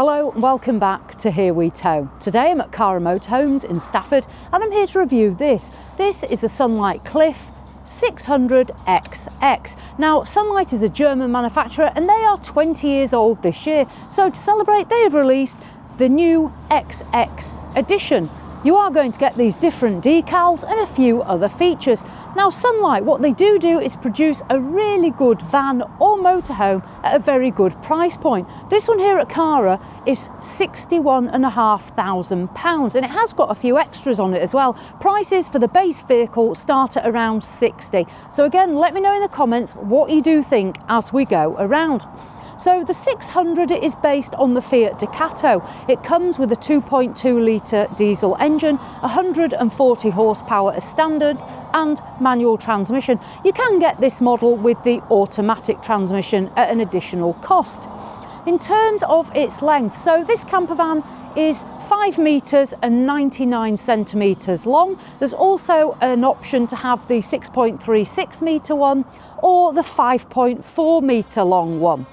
Hello and welcome back to Here We Tow. Today I'm at Cara Motorhomes in Stafford and I'm here to review this. This is a Sunlight Cliff 600XX. Now Sunlight is a German manufacturer and they are 20 years old this year. So to celebrate they have released the new XX edition. You are going to get these different decals and a few other features. Now Sunlight, what they do is produce a really good van or motorhome at a very good price point. This one here at Cara is £61,500 and it has got a few extras on it as well. Prices for the base vehicle start at around 60. So again, let me know in the comments what you do think as we go around. So the 600 is based on the Fiat Ducato. It comes with a 2.2 litre diesel engine, 140 horsepower as standard and manual transmission. You can get this model with the automatic transmission at an additional cost. In terms of its length, so this campervan is 5 metres and 99 centimetres long. There's also an option to have the 6.36 metre one or the 5.4 metre long one.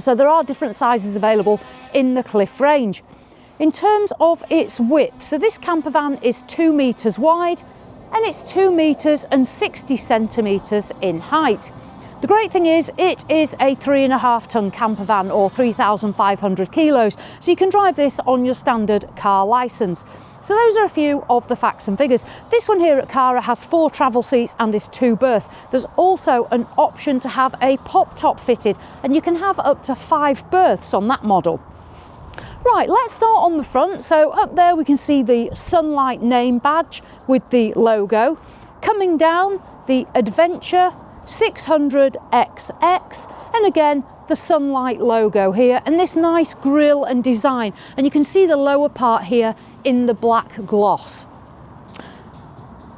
So there are different sizes available in the Cliff range. In terms of its width, so this campervan is 2 metres wide and it's 2 metres and 60 centimetres in height. The great thing is it is a 3.5 tonne campervan or 3,500 kilos. So you can drive this on your standard car licence. So those are a few of the facts and figures. This one here at Cara has 4 travel seats and is 2 berth. There's also an option to have a pop top fitted and you can have up to 5 berths on that model. Right, let's start on the front. So up there we can see the Sunlight name badge with the logo. Coming down, the Adventure 600XX, and again the Sunlight logo here and this nice grille and design, and you can see the lower part here in the black gloss.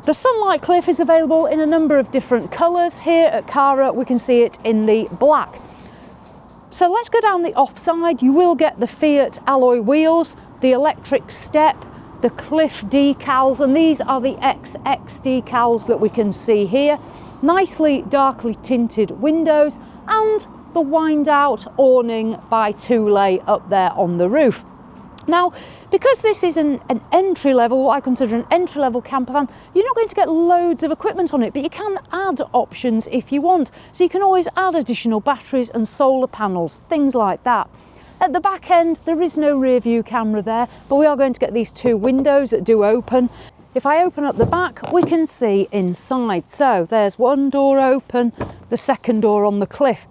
The Sunlight Cliff is available in a number of different colours. Here at Cara we can see it in the black. So let's go down the offside. You will get the Fiat alloy wheels, the electric step, the Cliff decals, and these are the XX decals that we can see here. Nicely darkly tinted windows and the wind out awning by Thule up there on the roof. Now, because this is an entry level, what I consider an entry level campervan, you're not going to get loads of equipment on it, but you can add options if you want. So you can always add additional batteries and solar panels, things like that. At the back end, there is no rear view camera there, but we are going to get these 2 windows that do open. If I open up the back, we can see inside. So there's one door open, the second door on the Cliff.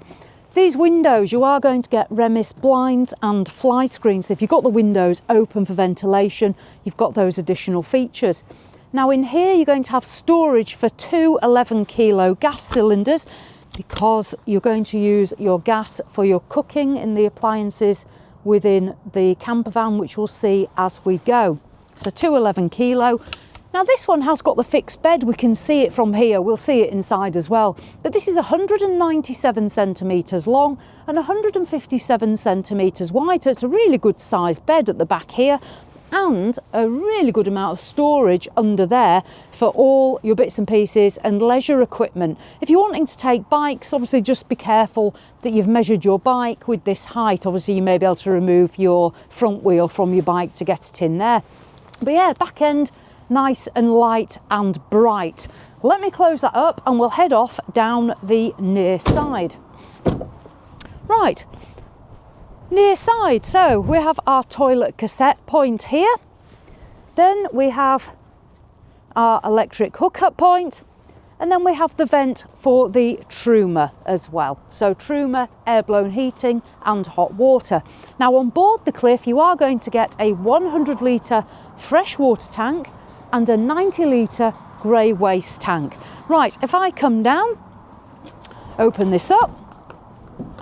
These windows, you are going to get Remis blinds and fly screens. So if you've got the windows open for ventilation, you've got those additional features. Now in here, you're going to have storage for 2 11 kilo gas cylinders because you're going to use your gas for your cooking in the appliances within the campervan, which we'll see as we go. So 2 11 kilo. Now this one has got the fixed bed, we can see it from here, we'll see it inside as well. But this is 197 centimetres long and 157 centimetres wide, so it's a really good sized bed at the back here and a really good amount of storage under there for all your bits and pieces and leisure equipment. If you're wanting to take bikes, obviously just be careful that you've measured your bike with this height. Obviously you may be able to remove your front wheel from your bike to get it in there. But yeah, back end, nice and light and bright. Let me close that up and we'll head off down the near side. Right, near side. So we have our toilet cassette point here. Then we have our electric hookup point. And then we have the vent for the Truma as well. So Truma, air-blown heating and hot water. Now on board the Cliff, you are going to get a 100 litre freshwater tank and a 90 litre grey waste tank. Right, if I come down, open this up,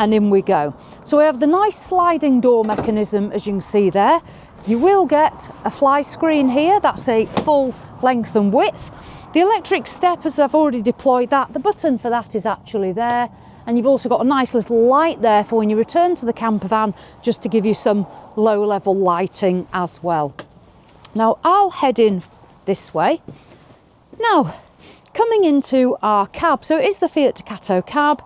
and in we go. So we have the nice sliding door mechanism, as you can see there. You will get a fly screen here, that's a full length and width. The electric step, as I've already deployed that, the button for that is actually there. And you've also got a nice little light there for when you return to the campervan, just to give you some low level lighting as well. Now I'll head in this way. Now, coming into our cab, so it is the Fiat Ducato cab.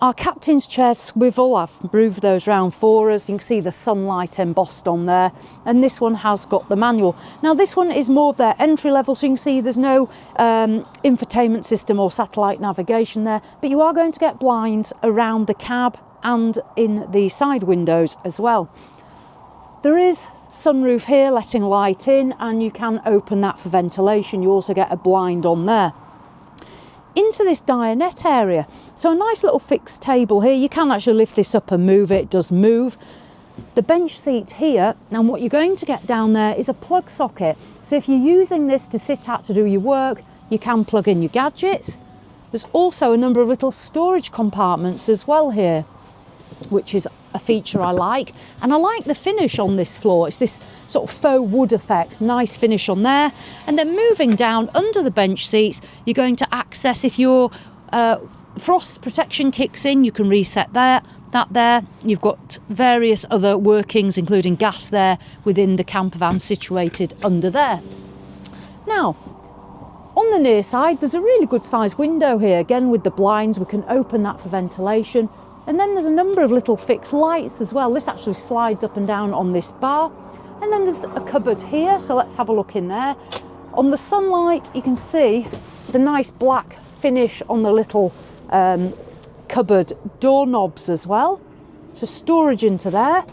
Our captain's chairs swivel, I've moved those round for us. You can see the sunlight embossed on there. And this one has got the manual. Now this one is more of their entry level, so you can see there's no infotainment system or satellite navigation there, but you are going to get blinds around the cab and in the side windows as well. There is sunroof here letting light in, and you can open that for ventilation. You also get a blind on there. Into this dinette area, so a nice little fixed table here. You can actually lift this up and move it. It does move. The bench seat here, and what you're going to get down there is a plug socket. So if you're using this to sit at to do your work, you can plug in your gadgets. There's also a number of little storage compartments as well here, which is a feature I like. And I like the finish on this floor. It's this sort of faux wood effect, nice finish on there. And then moving down under the bench seats, you're going to access, if your frost protection kicks in, you can reset that there. You've got various other workings, including gas there within the camper van situated under there. Now, on the near side, there's a really good sized window here. Again, with the blinds, we can open that for ventilation. And then there's a number of little fixed lights as well. This actually slides up and down on this bar. And then there's a cupboard here, so let's have a look in there. On the sunlight, you can see the nice black finish on the little cupboard doorknobs as well. So storage into there.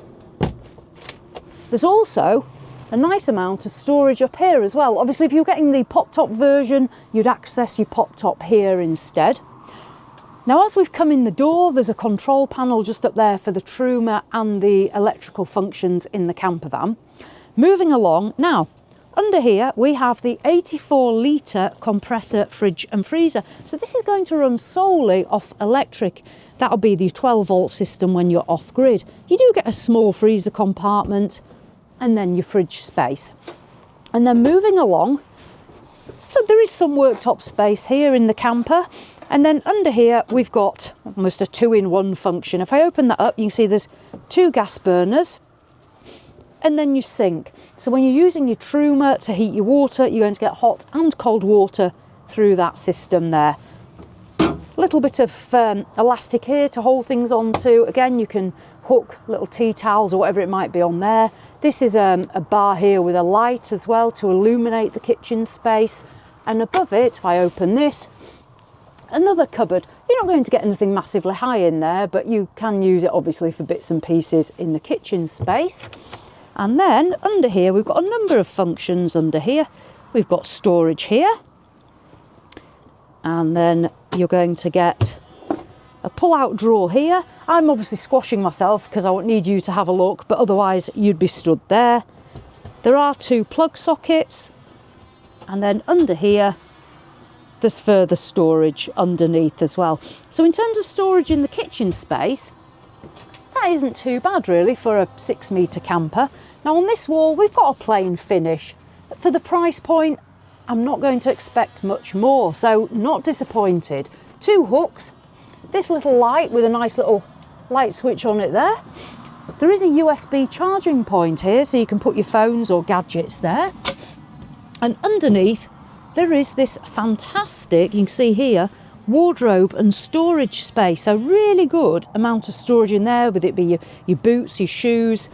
There's also a nice amount of storage up here as well. Obviously, if you're getting the pop-top version, you'd access your pop-top here instead. Now, as we've come in the door, there's a control panel just up there for the Truma and the electrical functions in the camper van. Moving along, now, under here, we have the 84 litre compressor fridge and freezer. So this is going to run solely off electric. That'll be the 12 volt system when you're off grid. You do get a small freezer compartment and then your fridge space. And then moving along, so there is some worktop space here in the camper. And then under here, we've got almost a 2-in-1 function. If I open that up, you can see there's 2 gas burners and then your sink. So when you're using your Truma to heat your water, you're going to get hot and cold water through that system there. A little bit of elastic here to hold things onto. Again, you can hook little tea towels or whatever it might be on there. This is a bar here with a light as well to illuminate the kitchen space. And above it, if I open this, another cupboard. You're not going to get anything massively high in there, but you can use it obviously for bits and pieces in the kitchen space. And then under here, we've got a number of functions under here. We've got storage here. And then you're going to get a pull-out drawer here. I'm obviously squashing myself because I won't need you to have a look, but otherwise you'd be stood there. There are 2 plug sockets. And then under here, there's further storage underneath as well. So in terms of storage in the kitchen space, that isn't too bad really for a 6-metre camper. Now on this wall, we've got a plain finish. For the price point, I'm not going to expect much more, so not disappointed. 2 hooks, this little light with a nice little light switch on it there. There is a USB charging point here, so you can put your phones or gadgets there. And underneath, there is this fantastic, you can see here, wardrobe and storage space. So really good amount of storage in there, with it be your boots, your shoes,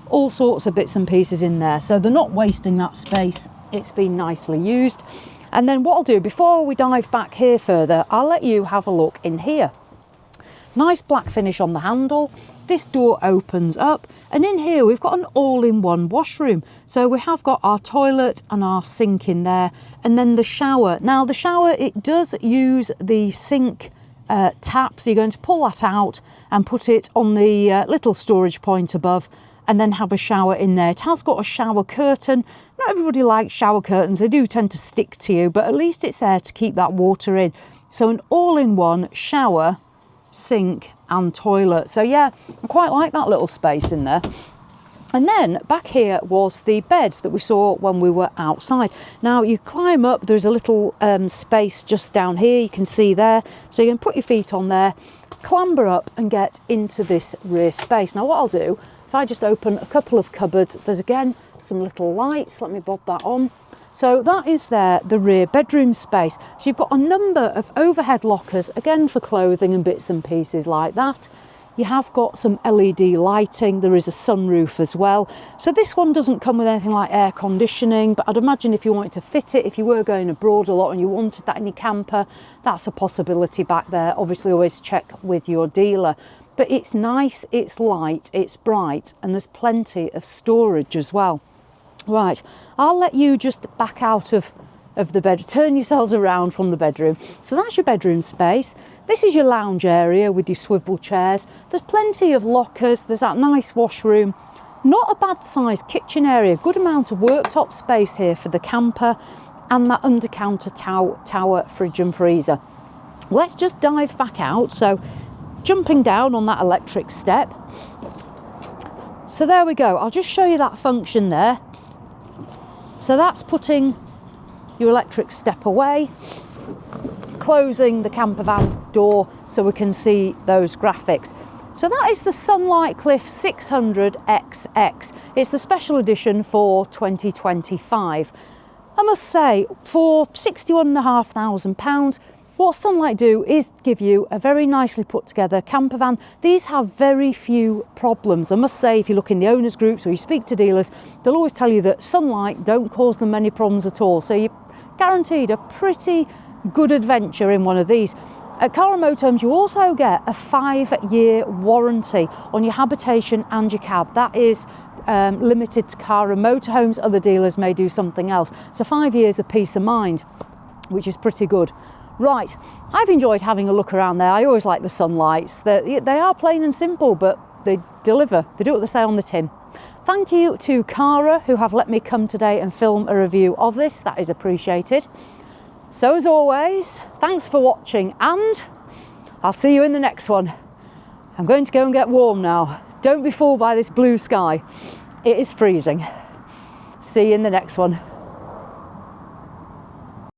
all sorts of bits and pieces in there. So they're not wasting that space. It's been nicely used. And then what I'll do, before we dive back here further, I'll let you have a look in here. Nice black finish on the handle. This door opens up, and in here we've got an all-in-one washroom. So we have got our toilet and our sink in there, and then the shower. Now the shower, it does use the sink tap, so you're going to pull that out and put it on the little storage point above, and then have a shower in there. It has got a shower curtain. Not everybody likes shower curtains, they do tend to stick to you, but at least it's there to keep that water in. So an all-in-one shower, sink and toilet. So yeah, I quite like that little space in there. And then back here was the bed that we saw when we were outside. Now you climb up, there's a little space just down here, you can see there. So you can put your feet on there, clamber up and get into this rear space. Now what I'll do, if I just open a couple of cupboards, there's again some little lights, let me bob that on. So that is there, the rear bedroom space. So you've got a number of overhead lockers, again for clothing and bits and pieces like that. You have got some LED lighting. There is a sunroof as well. So this one doesn't come with anything like air conditioning, but I'd imagine if you wanted to fit it, if you were going abroad a lot and you wanted that in your camper, that's a possibility back there. Obviously always check with your dealer. But it's nice, it's light, it's bright, and there's plenty of storage as well. Right, I'll let you just back out of the bed, turn yourselves around from the bedroom. So that's your bedroom space. This is your lounge area with your swivel chairs. There's plenty of lockers. There's that nice washroom. Not a bad sized kitchen area. Good amount of worktop space here for the camper, and that under counter tower fridge and freezer. Let's just dive back out. So jumping down on that electric step. So there we go. I'll just show you that function there. So that's putting your electric step away, closing the camper van door so we can see those graphics. So that is the Sunlight Cliff 600XX. It's the special edition for 2025. I must say, for £61,500, what Sunlight do is give you a very nicely put together camper van. These have very few problems. I must say, if you look in the owners groups or you speak to dealers, they'll always tell you that Sunlight don't cause them many problems at all. So you're guaranteed a pretty good adventure in one of these. At Cara Motorhomes, you also get a 5-year warranty on your habitation and your cab. That is limited to Cara Motorhomes. Other dealers may do something else. So 5 years of peace of mind, which is pretty good. Right, I've enjoyed having a look around there. I always like the Sunlights. They are plain and simple, but they deliver. They do what they say on the tin. Thank you to Cara, who have let me come today and film a review of this. That is appreciated. So as always, thanks for watching, and I'll see you in the next one. I'm going to go and get warm now. Don't be fooled by this blue sky. It is freezing. See you in the next one.